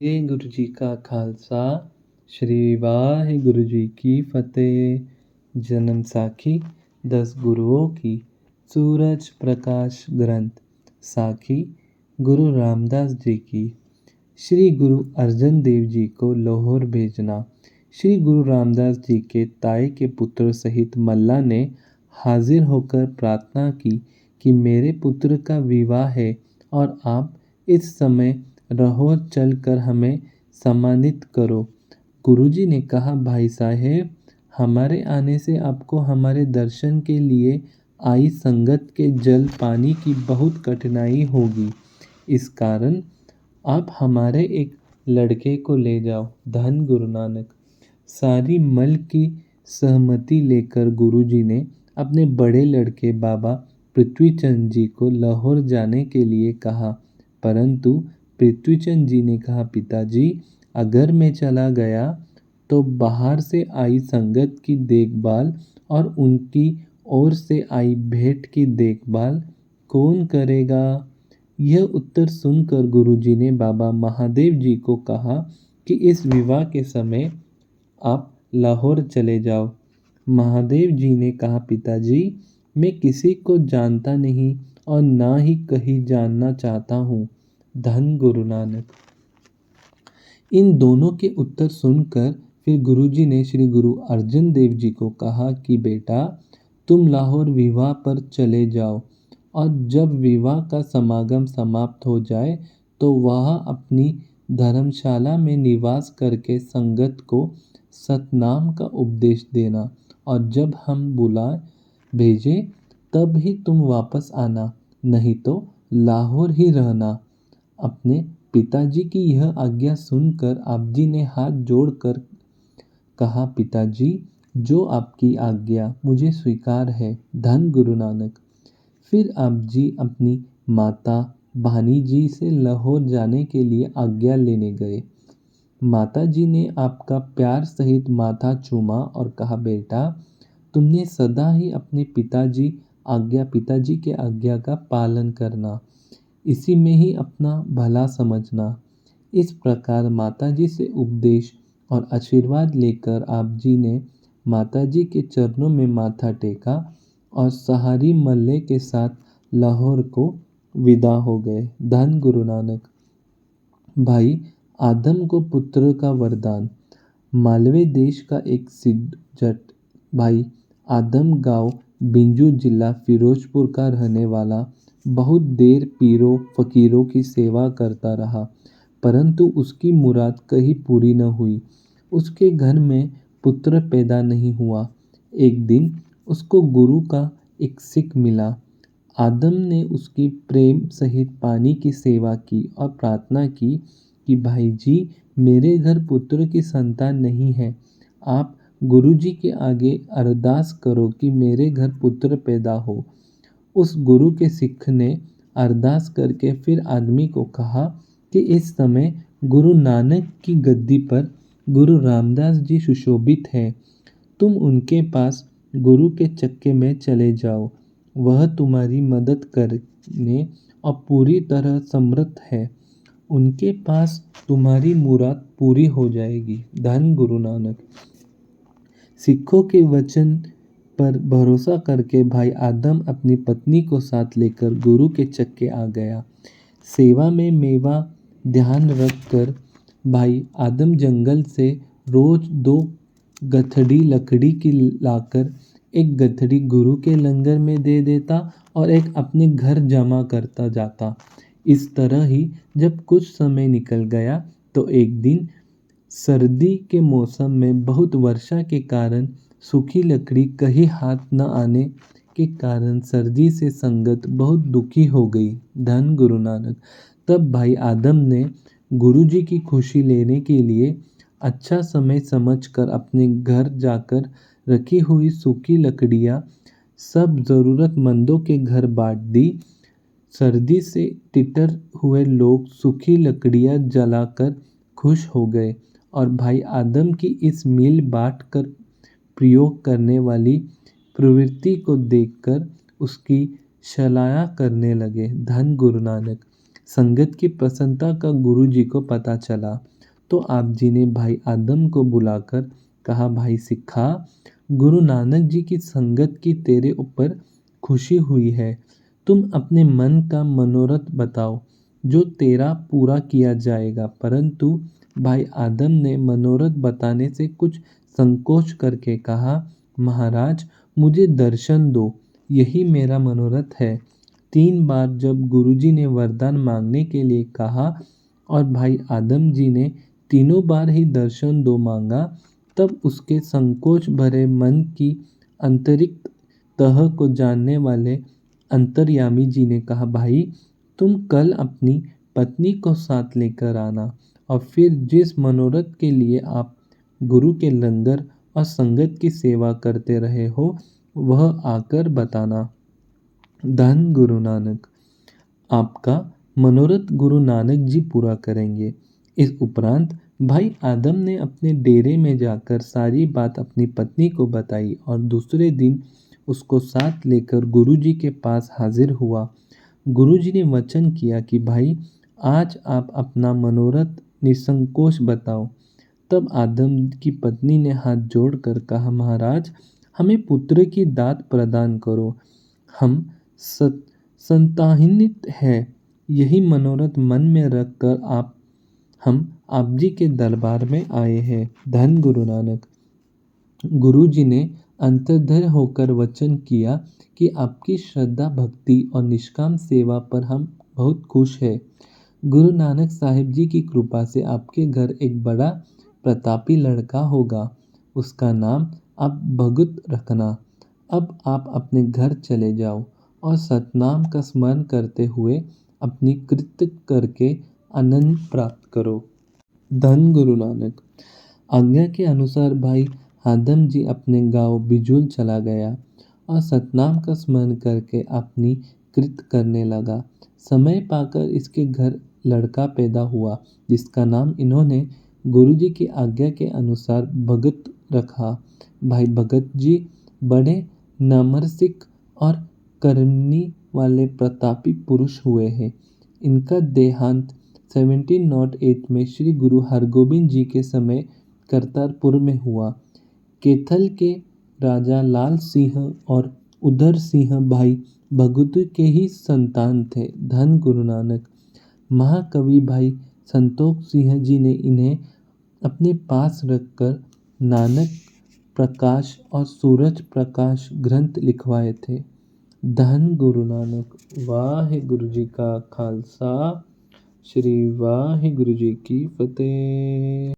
श्री गुरु जी का खालसा श्री वाहिगुरु जी की फतेह। जन्म साखी 10 गुरुओं की। सूरज प्रकाश ग्रंथ साखी गुरु रामदास जी की। श्री गुरु अर्जन देव जी को लाहौर भेजना। श्री गुरु रामदास जी के ताए के पुत्र सहित मल्ला ने हाजिर होकर प्रार्थना की कि मेरे पुत्र का विवाह है और आप इस समय लाहौर चलकर हमें सम्मानित करो। गुरुजी ने कहा, भाई साहेब, हमारे आने से आपको हमारे दर्शन के लिए आई संगत के जल पानी की बहुत कठिनाई होगी। इस कारण आप हमारे एक लड़के को ले जाओ। धन गुरु नानक। सारी मल की सहमति लेकर गुरुजी ने अपने बड़े लड़के बाबा पृथ्वीचंद जी को लाहौर जाने के लिए कहा, परंतु पृथ्वीचंद जी ने कहा, पिताजी, अगर मैं चला गया तो बाहर से आई संगत की देखभाल और उनकी ओर से आई भेंट की देखभाल कौन करेगा? यह उत्तर सुनकर गुरुजी ने बाबा महादेव जी को कहा कि इस विवाह के समय आप लाहौर चले जाओ। महादेव जी ने कहा, पिताजी, मैं किसी को जानता नहीं और ना ही कहीं जानना चाहता हूँ। धन गुरु नानक। इन दोनों के उत्तर सुनकर फिर गुरुजी ने श्री गुरु अर्जन देव जी को कहा कि बेटा, तुम लाहौर विवाह पर चले जाओ और जब विवाह का समागम समाप्त हो जाए तो वह अपनी धर्मशाला में निवास करके संगत को सतनाम का उपदेश देना और जब हम बुला भेजे तब ही तुम वापस आना, नहीं तो लाहौर ही रहना। अपने पिताजी की यह आज्ञा सुनकर आप जी ने हाथ जोड़कर कहा, पिताजी, जो आपकी आज्ञा मुझे स्वीकार है। धन गुरु नानक। फिर आप जी अपनी माता भानी जी से लाहौर जाने के लिए आज्ञा लेने गए। माता जी ने आपका प्यार सहित माथा चूमा और कहा, बेटा, तुमने सदा ही अपने पिताजी के आज्ञा का पालन करना, इसी में ही अपना भला समझना। इस प्रकार माताजी से उपदेश और आशीर्वाद लेकर आप जी ने माताजी के चरणों में माथा टेका और सहारी मल्ले के साथ लाहौर को विदा हो गए। धन गुरु नानक। भाई आदम को पुत्र का वरदान। मालवे देश का एक सिद्ध जट भाई आदम गांव बिंजू जिला फिरोजपुर का रहने वाला बहुत देर पीरों फकीरों की सेवा करता रहा, परंतु उसकी मुराद कहीं पूरी न हुई। उसके घर में पुत्र पैदा नहीं हुआ। एक दिन उसको गुरु का एक सिख मिला। आदम ने उसकी प्रेम सहित पानी की सेवा की और प्रार्थना की कि भाई जी, मेरे घर पुत्र की संतान नहीं है। आप गुरु जी के आगे अरदास करो कि मेरे घर पुत्र पैदा हो। उस गुरु के सिख ने अरदास करके फिर आदमी को कहा कि इस समय गुरु नानक की गद्दी पर गुरु रामदास जी सुशोभित हैं। तुम उनके पास गुरु के चक्के में चले जाओ। वह तुम्हारी मदद करने और पूरी तरह समर्थ है। उनके पास तुम्हारी मुराद पूरी हो जाएगी। धन गुरु नानक। सिखों के वचन पर भरोसा करके भाई आदम अपनी पत्नी को साथ लेकर गुरु के चक्के आ गया। सेवा में मेवा ध्यान रखकर भाई आदम जंगल से रोज 2 गठड़ी लकड़ी की लाकर एक गठड़ी गुरु के लंगर में दे देता और एक अपने घर जमा करता जाता। इस तरह ही जब कुछ समय निकल गया तो एक दिन सर्दी के मौसम में बहुत वर्षा के कारण सूखी लकड़ी कहीं हाथ न आने के कारण सर्दी से संगत बहुत दुखी हो गई। धन गुरु नानक। तब भाई आदम ने गुरु जी की खुशी लेने के लिए अच्छा समय समझकर अपने घर जाकर रखी हुई सूखी लकड़ियाँ सब ज़रूरतमंदों के घर बांट दी। सर्दी से तितर हुए लोग सूखी लकड़ियाँ जलाकर खुश हो गए और भाई आदम की इस मिल बांट कर प्रयोग करने वाली प्रवृत्ति को देखकर उसकी शलाया करने लगे। धन गुरु नानक। संगत की प्रसन्नता का गुरु जी को पता चला तो आप जी ने भाई आदम को बुलाकर कहा, भाई सिखा, गुरु नानक जी की संगत की तेरे ऊपर खुशी हुई है। तुम अपने मन का मनोरथ बताओ जो तेरा पूरा किया जाएगा। परंतु भाई आदम ने मनोरथ बताने से कुछ संकोच करके कहा, महाराज मुझे दर्शन दो, यही मेरा मनोरथ है। 3 बार जब गुरुजी ने वरदान मांगने के लिए कहा और भाई आदम जी ने तीनों बार ही दर्शन दो मांगा, तब उसके संकोच भरे मन की आंतरिक तह को जानने वाले अंतर्यामी जी ने कहा, भाई तुम कल अपनी पत्नी को साथ लेकर आना और फिर जिस मनोरथ के लिए आप गुरु के लंगर और संगत की सेवा करते रहे हो वह आकर बताना। धन गुरु नानक। आपका मनोरथ गुरु नानक जी पूरा करेंगे। इस उपरांत भाई आदम ने अपने डेरे में जाकर सारी बात अपनी पत्नी को बताई और दूसरे दिन उसको साथ लेकर गुरुजी के पास हाजिर हुआ। गुरुजी ने वचन किया कि भाई आज आप अपना मनोरथ निसंकोच बताओ। तब आदम की पत्नी ने हाथ जोड़कर कहा, महाराज हमें पुत्र की दात प्रदान करो, हम संताहित है। यही मनोरथ मन में रखकर हम आप जी के दरबार में आए हैं। धन गुरु नानक। गुरु जी ने अंतर्धर होकर वचन किया कि आपकी श्रद्धा भक्ति और निष्काम सेवा पर हम बहुत खुश हैं। गुरु नानक साहिब जी की कृपा से आपके घर एक बड़ा प्रतापी लड़का होगा। उसका नाम आप भगत रखना। अब आप अपने घर चले जाओ और सतनाम का स्मरण करते हुए अपनी कृत्य करके आनंद प्राप्त करो। धन गुरु नानक। आज्ञा के अनुसार भाई आदम जी अपने गांव बिजुल चला गया और सतनाम का स्मरण करके अपनी कृत करने लगा। समय पाकर इसके घर लड़का पैदा हुआ जिसका नाम इन्होंने गुरुजी की आज्ञा के अनुसार भगत रखा। भाई भगत जी बड़े नमरसिक और करनी वाले प्रतापी पुरुष हुए हैं। इनका देहांत 1708 में श्री गुरु हरगोबिंद जी के समय करतारपुर में हुआ। कैथल के राजा लाल सिंह और उदर सिंह भाई भगतू के ही संतान थे। धन गुरु नानक। महाकवि भाई संतोष सिंह जी ने इन्हें अपने पास रखकर नानक प्रकाश और सूरज प्रकाश ग्रंथ लिखवाए थे। धन गुरु नानक। वाहे गुरु जी का खालसा, श्री वाहे गुरु जी की फतेह।